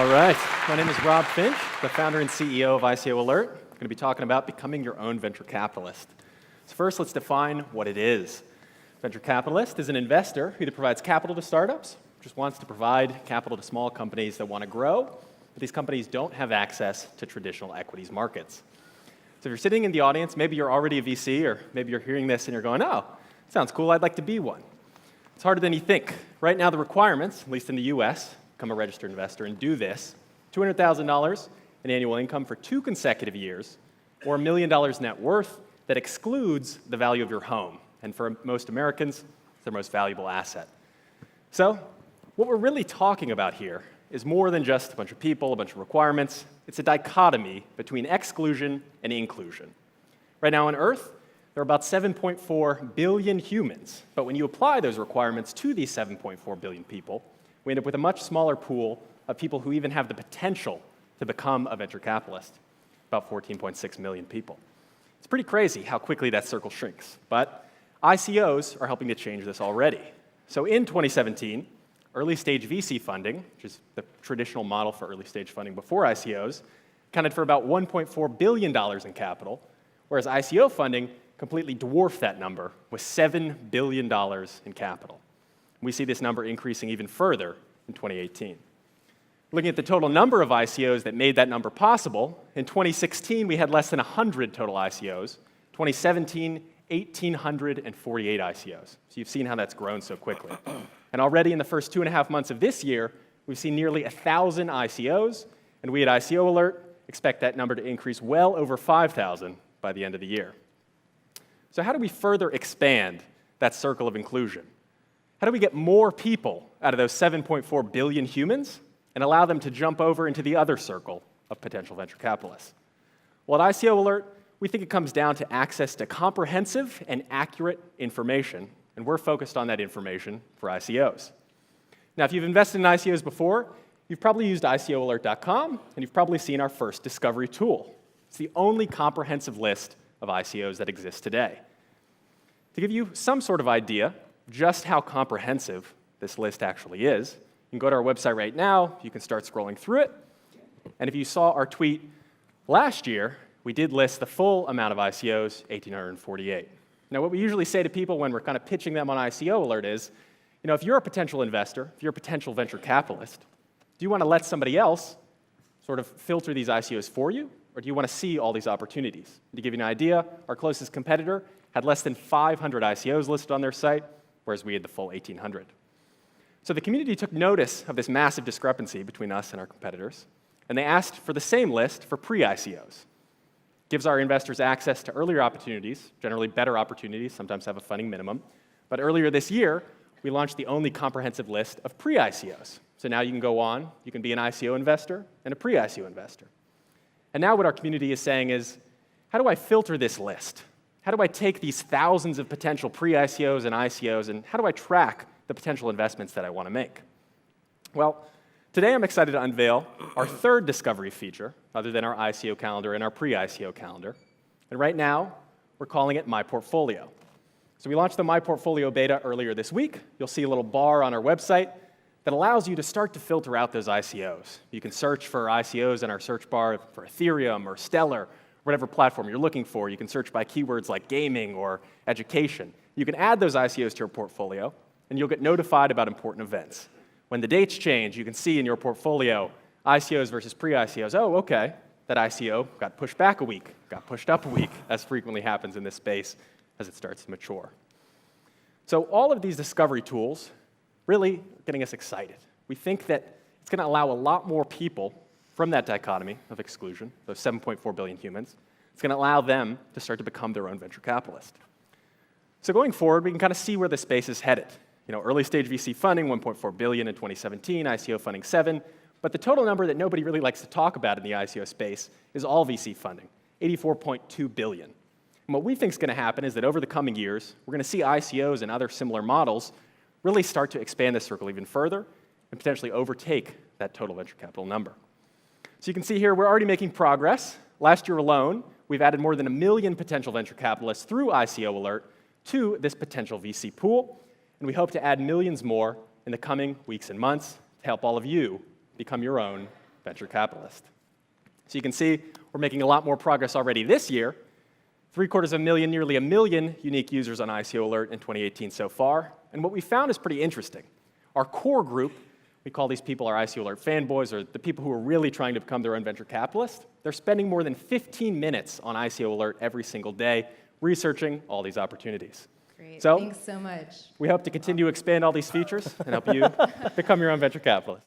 All right, my name is Rob Finch, the founder and CEO of ICO Alert. I'm going to be talking about becoming your own venture capitalist. So first, let's define what it is. Venture capitalist is an investor who either provides capital to startups, or just wants to provide capital to small companies that want to grow, but these companies don't have access to traditional equities markets. So if you're sitting in the audience, maybe you're already a VC, or maybe you're hearing this and you're going, oh, sounds cool, I'd like to be one. It's harder than you think. Right now, the requirements, at least in the US, become a registered investor and do this, $200,000 in annual income for 2 consecutive years, or $1 million net worth that excludes the value of your home. And for most Americans, it's their most valuable asset. So what we're really talking about here is more than just a bunch of people, a bunch of requirements. It's a dichotomy between exclusion and inclusion. Right now on Earth, there are about 7.4 billion humans, but when you apply those requirements to these 7.4 billion people, we end up with a much smaller pool of people who even have the potential to become a venture capitalist, about 14.6 million people. It's pretty crazy how quickly that circle shrinks, but ICOs are helping to change this already. So in 2017, early stage VC funding, which is the traditional model for early stage funding before ICOs, accounted for about $1.4 billion in capital, whereas ICO funding completely dwarfed that number with $7 billion in capital. We see this number increasing even further in 2018. Looking at the total number of ICOs that made that number possible, in 2016 we had less than 100 total ICOs, 2017 1,848 ICOs. So you've seen how that's grown so quickly. And already in the first 2.5 months of this year, we've seen nearly 1,000 ICOs, and we at ICO Alert expect that number to increase well over 5,000 by the end of the year. So how do we further expand that circle of inclusion? How do we get more people out of those 7.4 billion humans and allow them to jump over into the other circle of potential venture capitalists? Well, at ICO Alert, we think it comes down to access to comprehensive and accurate information, and we're focused on that information for ICOs. Now, if you've invested in ICOs before, you've probably used ICOalert.com, and you've probably seen our first discovery tool. It's the only comprehensive list of ICOs that exists today. To give you some sort of idea just how comprehensive this list actually is, you can go to our website right now, you can start scrolling through it, and if you saw our tweet last year, we did list the full amount of ICOs, 1,848. Now, what we usually say to people when we're kind of pitching them on ICO Alert is, if you're a potential investor, if you're a potential venture capitalist, do you want to let somebody else sort of filter these ICOs for you, or do you want to see all these opportunities? To give you an idea, our closest competitor had less than 500 ICOs listed on their site, whereas we had the full 1,800. So the community took notice of this massive discrepancy between us and our competitors, and they asked for the same list for pre-ICOs. Gives our investors access to earlier opportunities, generally better opportunities, sometimes have a funding minimum. But earlier this year, we launched the only comprehensive list of pre-ICOs. So now you can go on, you can be an ICO investor and a pre-ICO investor. And now what our community is saying is, how do I filter this list? How do I take these thousands of potential pre-ICOs and ICOs, and how do I track the potential investments that I want to make? Well, today I'm excited to unveil our third discovery feature, other than our ICO calendar and our pre-ICO calendar. And right now, we're calling it My Portfolio. So we launched the My Portfolio beta earlier this week. You'll see a little bar on our website that allows you to start to filter out those ICOs. You can search for ICOs in our search bar for Ethereum or Stellar, whatever platform you're looking for. You can search by keywords like gaming or education. You can add those ICOs to your portfolio, and you'll get notified about important events. When the dates change, you can see in your portfolio ICOs versus pre-ICOs. Oh, okay, that ICO got pushed back a week, got pushed up a week, as frequently happens in this space as it starts to mature. So all of these discovery tools really are getting us excited. We think that it's going to allow a lot more people from that dichotomy of exclusion, those 7.4 billion humans, it's going to allow them to start to become their own venture capitalist. So going forward, we can kind of see where the space is headed. Early stage VC funding, 1.4 billion in 2017, ICO funding 7, but the total number that nobody really likes to talk about in the ICO space is all VC funding, 84.2 billion. And what we think is going to happen is that over the coming years, we're going to see ICOs and other similar models really start to expand this circle even further and potentially overtake that total venture capital number. So you can see here, we're already making progress. Last year alone, we've added more than 1 million potential venture capitalists through ICO Alert to this potential VC pool, and we hope to add millions more in the coming weeks and months to help all of you become your own venture capitalist. So you can see we're making a lot more progress already this year. 750,000, nearly 1 million unique users on ICO Alert in 2018 so far. And what we found is pretty interesting. Our core group, we call these people our ICO Alert fanboys, or the people who are really trying to become their own venture capitalist. They're spending more than 15 minutes on ICO Alert every single day, researching all these opportunities. Great. So, thanks so much. We hope to continue to expand all these features and help you become your own venture capitalist.